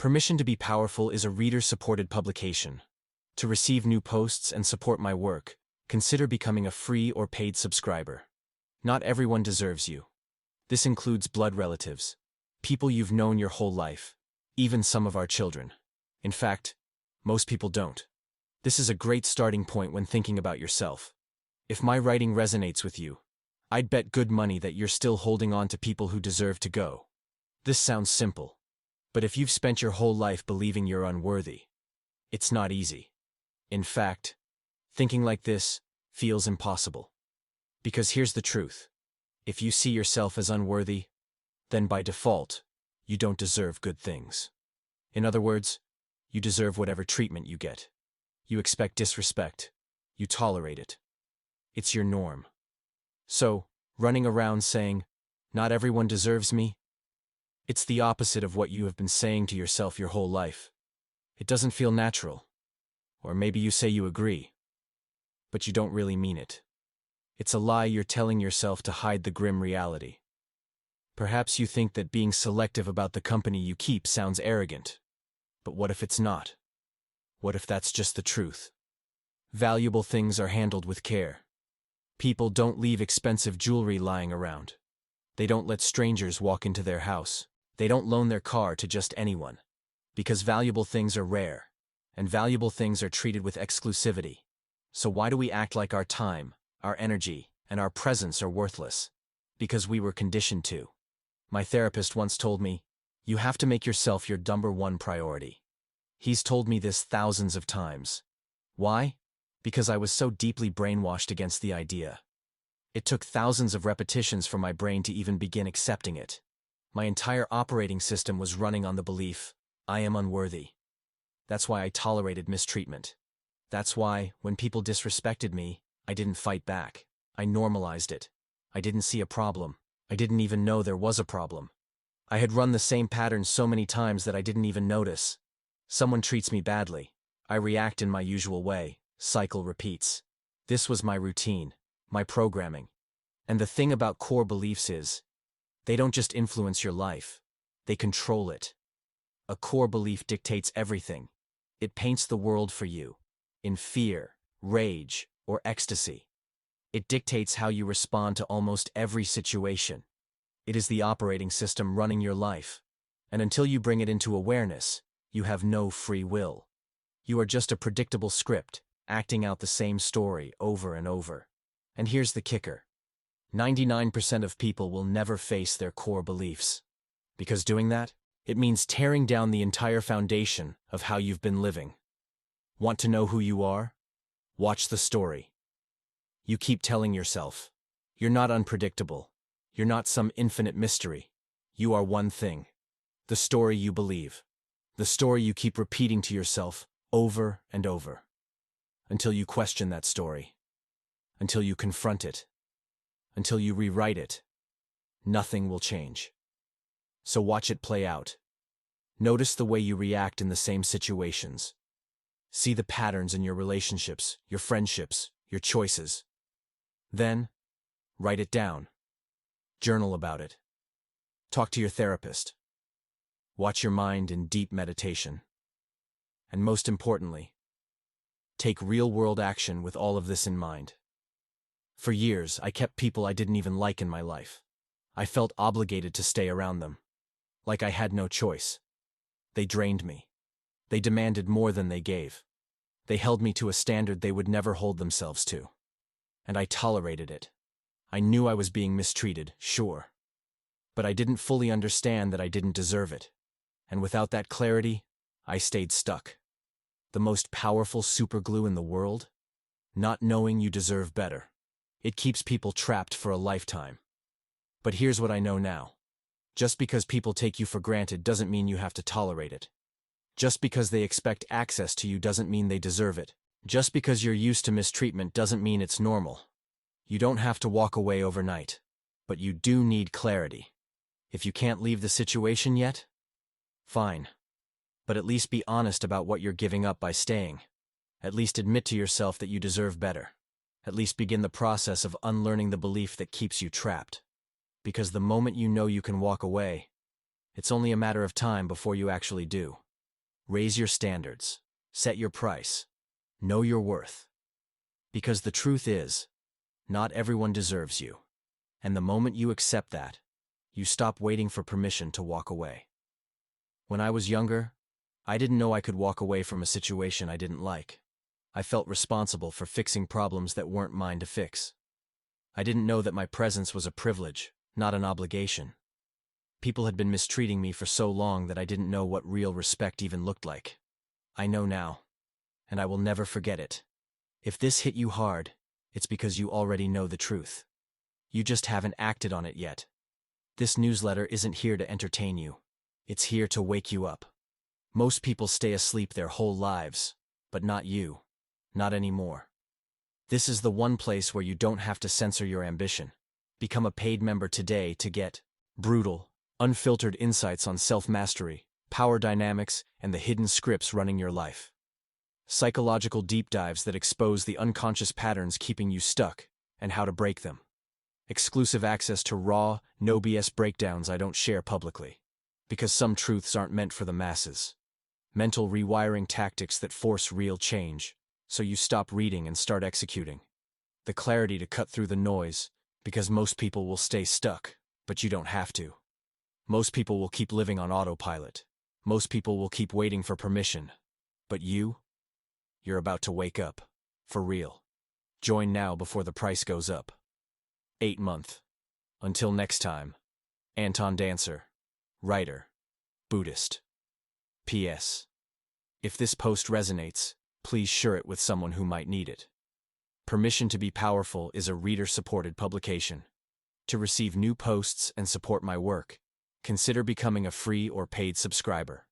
Permission to be Powerful is a reader-supported publication. To receive new posts and support my work, consider becoming a free or paid subscriber. Not everyone deserves you. This includes blood relatives, people you've known your whole life, even some of our children. In fact, most people don't. This is a great starting point when thinking about yourself. If my writing resonates with you, I'd bet good money that you're still holding on to people who deserve to go. This sounds simple, but if you've spent your whole life believing you're unworthy, it's not easy. In fact, thinking like this feels impossible. Because here's the truth. If you see yourself as unworthy, then by default, you don't deserve good things. In other words, you deserve whatever treatment you get. You expect disrespect. You tolerate it. It's your norm. So, running around saying, "Not everyone deserves me," it's the opposite of what you have been saying to yourself your whole life. It doesn't feel natural. Or maybe you say you agree, but you don't really mean it. It's a lie you're telling yourself to hide the grim reality. Perhaps you think that being selective about the company you keep sounds arrogant. But what if it's not? What if that's just the truth? Valuable things are handled with care. People don't leave expensive jewelry lying around. They don't let strangers walk into their house. They don't loan their car to just anyone. Because valuable things are rare, and valuable things are treated with exclusivity. So why do we act like our time, our energy, and our presence are worthless? Because we were conditioned to. My therapist once told me, "You have to make yourself your #1 priority." He's told me this thousands of times. Why? Because I was so deeply brainwashed against the idea. It took thousands of repetitions for my brain to even begin accepting it. My entire operating system was running on the belief, I am unworthy. That's why I tolerated mistreatment. That's why, when people disrespected me, I didn't fight back. I normalized it. I didn't see a problem. I didn't even know there was a problem. I had run the same pattern so many times that I didn't even notice. Someone treats me badly. I react in my usual way. Cycle repeats. This was my routine, my programming. And the thing about core beliefs is, they don't just influence your life, they control it. A core belief dictates everything. It paints the world for you, in fear, rage, or ecstasy. It dictates how you respond to almost every situation. It is the operating system running your life. And until you bring it into awareness, you have no free will. You are just a predictable script, acting out the same story over and over. And here's the kicker. 99% of people will never face their core beliefs. Because doing that, it means tearing down the entire foundation of how you've been living. Want to know who you are? Watch the story. You keep telling yourself, you're not unpredictable. You're not some infinite mystery. You are one thing. The story you believe. The story you keep repeating to yourself over and over. Until you question that story. Until you confront it. Until you rewrite it. Nothing will change. So watch it play out. Notice the way you react in the same situations. See the patterns in your relationships, your friendships, your choices. Then, write it down. Journal about it. Talk to your therapist. Watch your mind in deep meditation. And most importantly, take real-world action with all of this in mind. For years, I kept people I didn't even like in my life. I felt obligated to stay around them. Like I had no choice. They drained me. They demanded more than they gave. They held me to a standard they would never hold themselves to. And I tolerated it. I knew I was being mistreated, sure. But I didn't fully understand that I didn't deserve it. And without that clarity, I stayed stuck. The most powerful superglue in the world? Not knowing you deserve better. It keeps people trapped for a lifetime. But here's what I know now. Just because people take you for granted doesn't mean you have to tolerate it. Just because they expect access to you doesn't mean they deserve it. Just because you're used to mistreatment doesn't mean it's normal. You don't have to walk away overnight. But you do need clarity. If you can't leave the situation yet, fine. But at least be honest about what you're giving up by staying. At least admit to yourself that you deserve better. At least begin the process of unlearning the belief that keeps you trapped. Because the moment you know you can walk away, it's only a matter of time before you actually do. Raise your standards. Set your price. Know your worth. Because the truth is, not everyone deserves you. And the moment you accept that, you stop waiting for permission to walk away. When I was younger, I didn't know I could walk away from a situation I didn't like. I felt responsible for fixing problems that weren't mine to fix. I didn't know that my presence was a privilege, not an obligation. People had been mistreating me for so long that I didn't know what real respect even looked like. I know now, and I will never forget it. If this hit you hard, it's because you already know the truth. You just haven't acted on it yet. This newsletter isn't here to entertain you. It's here to wake you up. Most people stay asleep their whole lives, but not you. Not anymore. This is the one place where you don't have to censor your ambition. Become a paid member today to get brutal, unfiltered insights on self-mastery, power dynamics, and the hidden scripts running your life. Psychological deep dives that expose the unconscious patterns keeping you stuck and how to break them. Exclusive access to raw, no BS breakdowns I don't share publicly. Because some truths aren't meant for the masses. Mental rewiring tactics that force real change, so you stop reading and start executing. The clarity to cut through the noise, because most people will stay stuck, but you don't have to. Most people will keep living on autopilot. Most people will keep waiting for permission. But you're about to wake up. For real. Join now before the price goes up. 8-month. Until next time. Anton Dancer. Writer. Buddhist. P.S. If this post resonates, please share it with someone who might need it. Permission to be Powerful is a reader-supported publication. To receive new posts and support my work, consider becoming a free or paid subscriber.